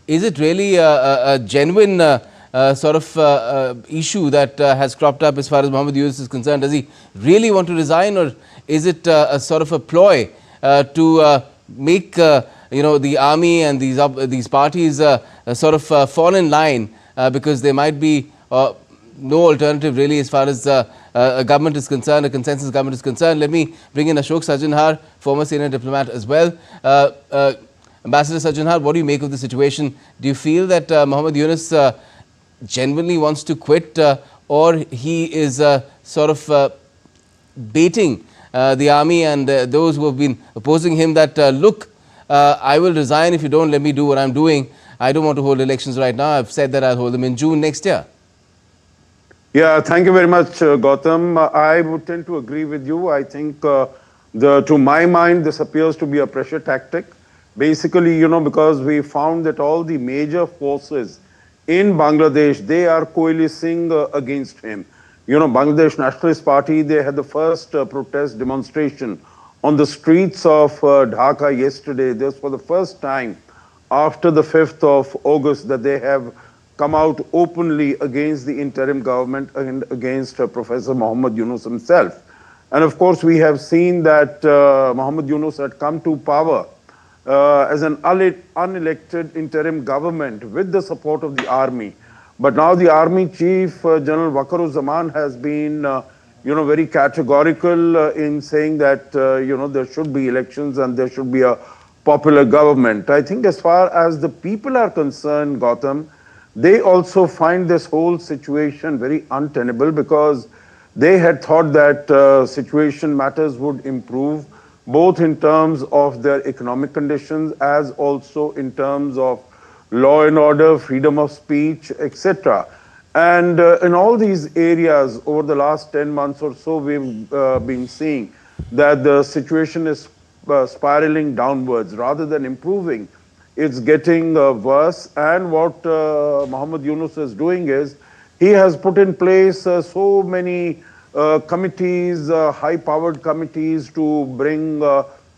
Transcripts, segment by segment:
Is it really a genuine sort of issue that has cropped up as far as Mohammed Yunus is concerned? Does he really want to resign, or is it a sort of a ploy to make the army and these parties sort of fall in line because there might be no alternative really as far as a government is concerned, a consensus government is concerned? Let me bring in Ashok Sajjanhar, former senior diplomat as well. Ambassador Sajjanhar, what do you make of the situation? Do you feel that Mohammed Yunus genuinely wants to quit, or he is sort of baiting the army and those who have been opposing him that, look, I will resign if you don't let me do what I'm doing. I don't want to hold elections right now. I've said that I'll hold them in June next year. Yeah, thank you very much, Gautam. I would tend to agree with you. I think, to my mind, this appears to be a pressure tactic. Basically, because we found that all the major forces in Bangladesh, they are coalescing against him. Bangladesh Nationalist Party, they had the first protest demonstration on the streets of Dhaka yesterday. This for the first time after the 5th of August that they have come out openly against the interim government and against Professor Mohammed Yunus himself. And of course, we have seen that Mohammed Yunus had come to power as an unelected interim government with the support of the army. But now the Army Chief General Waqar-uz-Zaman has been very categorical in saying that there should be elections and there should be a popular government. I think as far as the people are concerned, Gautam, they also find this whole situation very untenable, because they had thought that situation matters would improve both in terms of their economic conditions as also in terms of law and order, freedom of speech, etc. And in all these areas over the last 10 months or so, we've been seeing that the situation is spiraling downwards rather than improving. It's getting worse. And what Mohammed Yunus is doing is he has put in place so many committees, high-powered committees to bring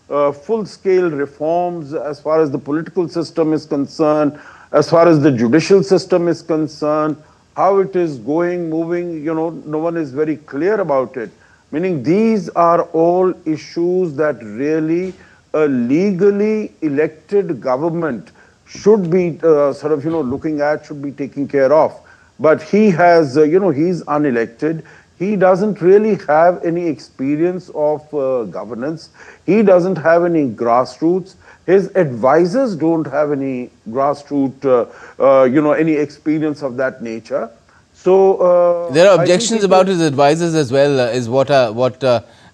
full-scale reforms as far as the political system is concerned, as far as the judicial system is concerned. How it is going, moving, no one is very clear about it. Meaning these are all issues that really a legally elected government should be looking at, should be taking care of. But he has, he's unelected. He doesn't really have any experience of governance. He doesn't have any grassroots. His advisors don't have any grassroots, any experience of that nature. So there are objections about his advisors as well, is what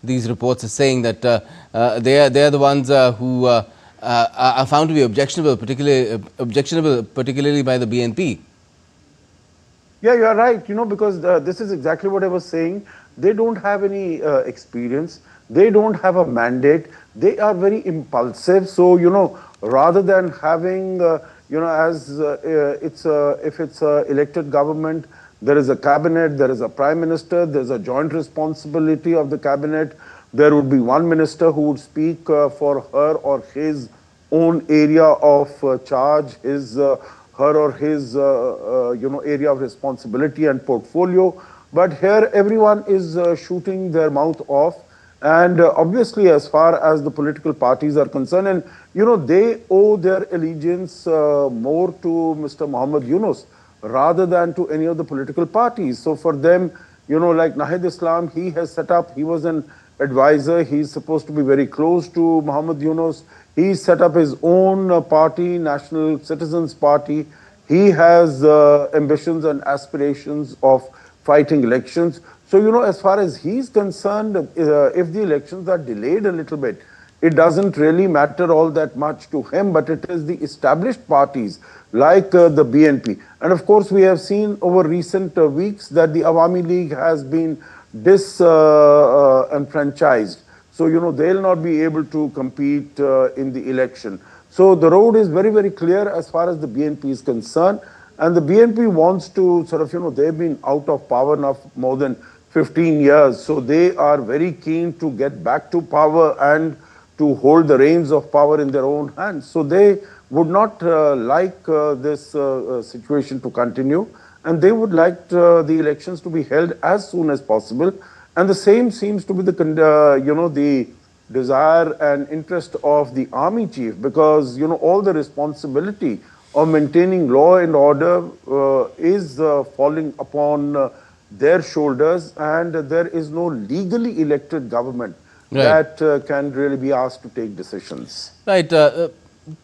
these reports are saying, that they are the ones who are found to be objectionable, particularly by the BNP. Yeah, you are right, because this is exactly what I was saying. They don't have any experience. They don't have a mandate. They are very impulsive. So, rather than having, if it's a elected government, there is a cabinet, there is a prime minister, there's a joint responsibility of the cabinet. There would be one minister who would speak for her or his own area of charge, her or his area of responsibility and portfolio. But here everyone is shooting their mouth off. And obviously, as far as the political parties are concerned, and they owe their allegiance more to Mr. Mohammed Yunus rather than to any of the political parties. So for them, like Nahid Islam, he has set up, he was an advisor, he's supposed to be very close to Mohammed Yunus. He set up his own party, National Citizens Party. He has ambitions and aspirations of fighting elections. So, as far as he's concerned, if the elections are delayed a little bit, it doesn't really matter all that much to him, but it is the established parties like the BNP. And of course, we have seen over recent weeks that the Awami League has been disenfranchised. So, they'll not be able to compete in the election. So, the road is very, very clear as far as the BNP is concerned. And the BNP wants to they've been out of power now for more than 15 years. So, they are very keen to get back to power and to hold the reins of power in their own hands. So, they would not like this situation to continue, and they would like the elections to be held as soon as possible. And the same seems to be the desire and interest of the army chief, because all the responsibility of maintaining law and order is falling upon their shoulders, and there is no legally elected government Right. that can really be asked to take decisions. Right.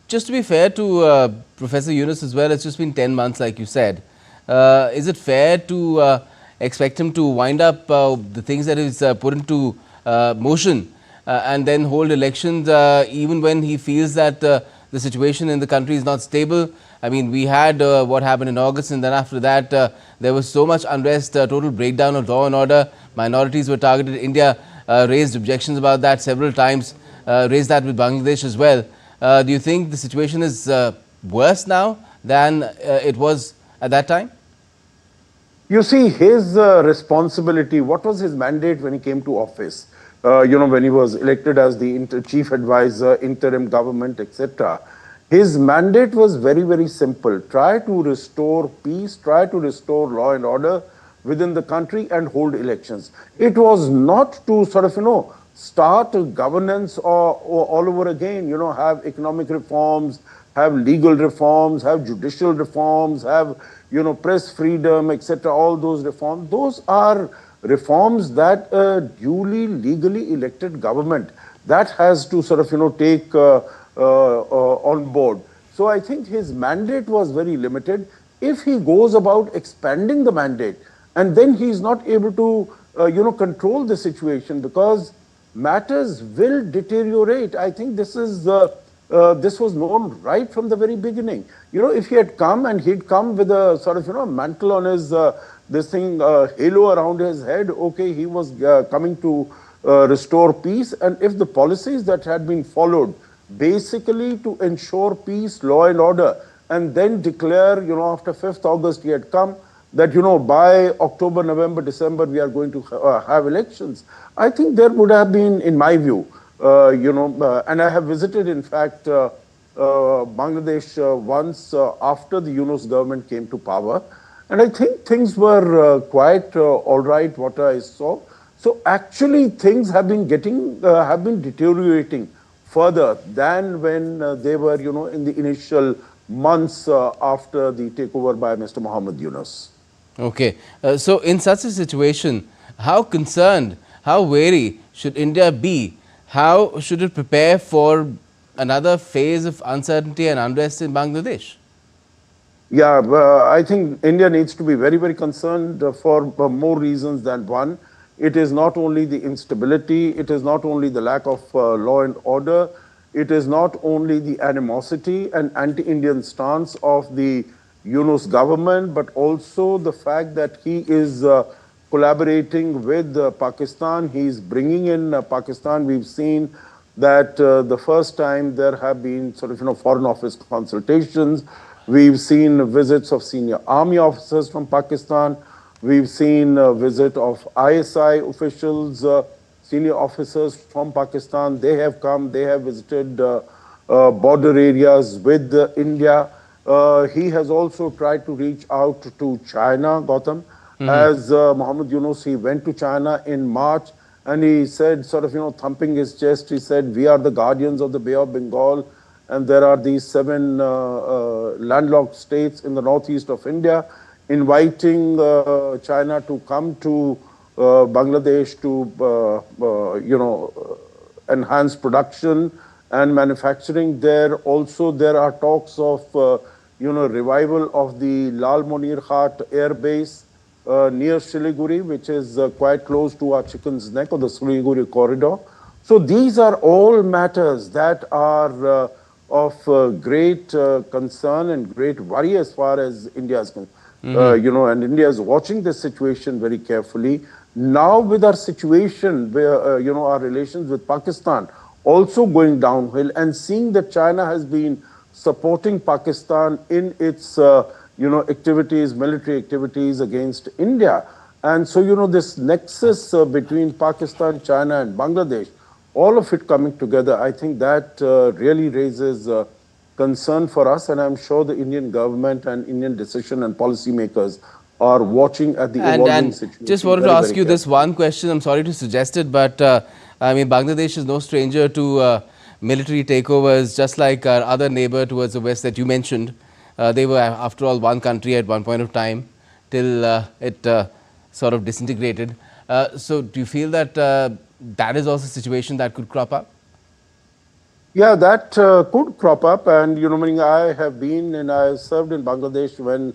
Just to be fair to Professor Yunus as well, it's just been 10 months, like you said. Is it fair to expect him to wind up the things that is put into motion and then hold elections even when he feels that the situation in the country is not stable? I mean, we had what happened in August, and then after that there was so much unrest, total breakdown of law and order. Minorities were targeted. India raised objections about that several times, raised that with Bangladesh as well. Do you think the situation is worse now than it was at that time? You see, his responsibility, what was his mandate when he came to office? When he was elected as the chief advisor, interim government, etc. His mandate was very, very simple. Try to restore peace, try to restore law and order within the country and hold elections. It was not to sort of, start governance all over again, have economic reforms, have legal reforms, have judicial reforms, have, press freedom, etc., all those reforms. Those are reforms that a duly, legally elected government that has to sort of, take on board. So I think his mandate was very limited. If he goes about expanding the mandate, and then he is not able to, control the situation, because matters will deteriorate. I think this was known right from the very beginning. If he had come and he'd come with a sort of, mantle on his, halo around his head, okay, he was coming to restore peace. And if the policies that had been followed, basically to ensure peace, law and order, and then declare, after 5th August he had come, that, by October, November, December, we are going to have elections. I think there would have been, in my view, and I have visited, in fact, Bangladesh once after the Yunus government came to power. And I think things were quite all right, what I saw. So actually things have been deteriorating further than when they were, in the initial months after the takeover by Mr. Mohammed Yunus. Okay. So in such a situation, how concerned, how wary should India be? How should it prepare for another phase of uncertainty and unrest in Bangladesh? Yeah, I think India needs to be very, very concerned for more reasons than one. It is not only the instability, it is not only the lack of law and order, it is not only the animosity and anti-Indian stance of the Yunus government, but also the fact that he is collaborating with Pakistan. He is bringing in Pakistan. We've seen that the first time there have been sort of, foreign office consultations. We've seen visits of senior army officers from Pakistan. We've seen a visit of ISI officials, senior officers from Pakistan. They have come, they have visited border areas with India. He has also tried to reach out to China, Gautam. As Mohammed Yunus, he went to China in March, and he said, sort of, thumping his chest, he said, we are the guardians of the Bay of Bengal, and there are these 7 landlocked states in the northeast of India, inviting China to come to Bangladesh to, enhance production and manufacturing there. Also, there are talks of, revival of the Lal Monir Khat Air Base near Siliguri, which is quite close to our Chicken's Neck, or the Siliguri corridor. So these are all matters that are of great concern and great worry as far as India is concerned. And India is watching this situation very carefully. Now with our situation where, our relations with Pakistan also going downhill, and seeing that China has been supporting Pakistan in its, activities, military activities against India. And so, this nexus between Pakistan, China and Bangladesh, all of it coming together, I think that really raises concern for us, and I'm sure the Indian government and Indian decision and policymakers are watching at the evolving situation. Just wanted to ask you this one question. I'm sorry to suggest it, but I mean, Bangladesh is no stranger to military takeovers, just like our other neighbor towards the west that you mentioned. They were, after all, one country at one point of time till it sort of disintegrated. So do you feel that that is also a situation that could crop up? Yeah, that could crop up, and meaning I have been and I served in Bangladesh when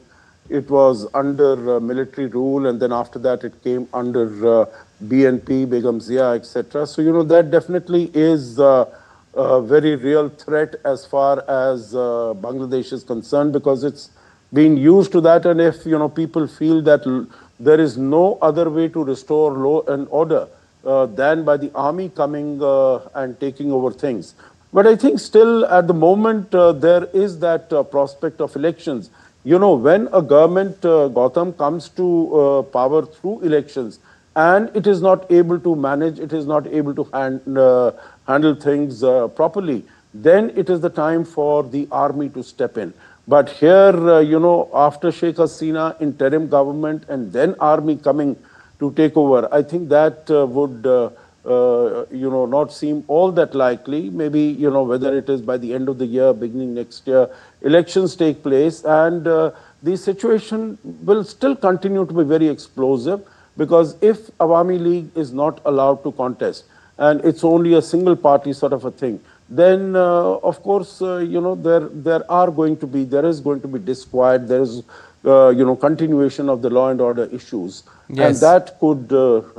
it was under military rule, and then after that it came under BNP, Begum Zia, etc. So that definitely is a very real threat as far as Bangladesh is concerned, because it's being used to that, and if people feel that there is no other way to restore law and order than by the army coming and taking over things. But I think still at the moment there is that prospect of elections. When a government, Gautam, comes to power through elections and it is not able to manage, it is not able to handle things properly, then it is the time for the army to step in. But here, after Sheikh Hasina, interim government and then army coming to take over, I think that would not seem all that likely. Maybe, whether it is by the end of the year, beginning next year, elections take place, and the situation will still continue to be very explosive, because if Awami League is not allowed to contest and it's only a single party sort of a thing, then of course, there is going to be disquiet, there is continuation of the law and order issues. Yes. And that could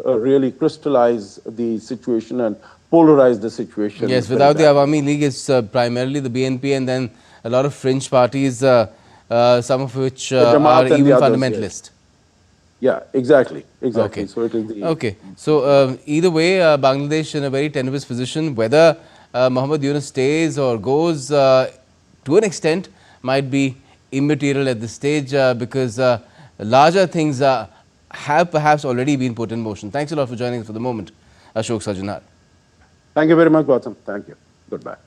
really crystallize the situation and polarize the situation. Yes, without the Awami League, it's primarily the BNP and then a lot of fringe parties, some of which are even fundamentalist. Yes. Yeah, exactly. Okay. So it is the... Okay. So either way, Bangladesh in a very tenuous position. Whether Mohammed Yunus stays or goes, to an extent, might be immaterial at this stage, because larger things have perhaps already been put in motion. Thanks a lot for joining us for the moment, Ashok Sajjanhar. Thank you very much, Gautam. Thank you. Goodbye.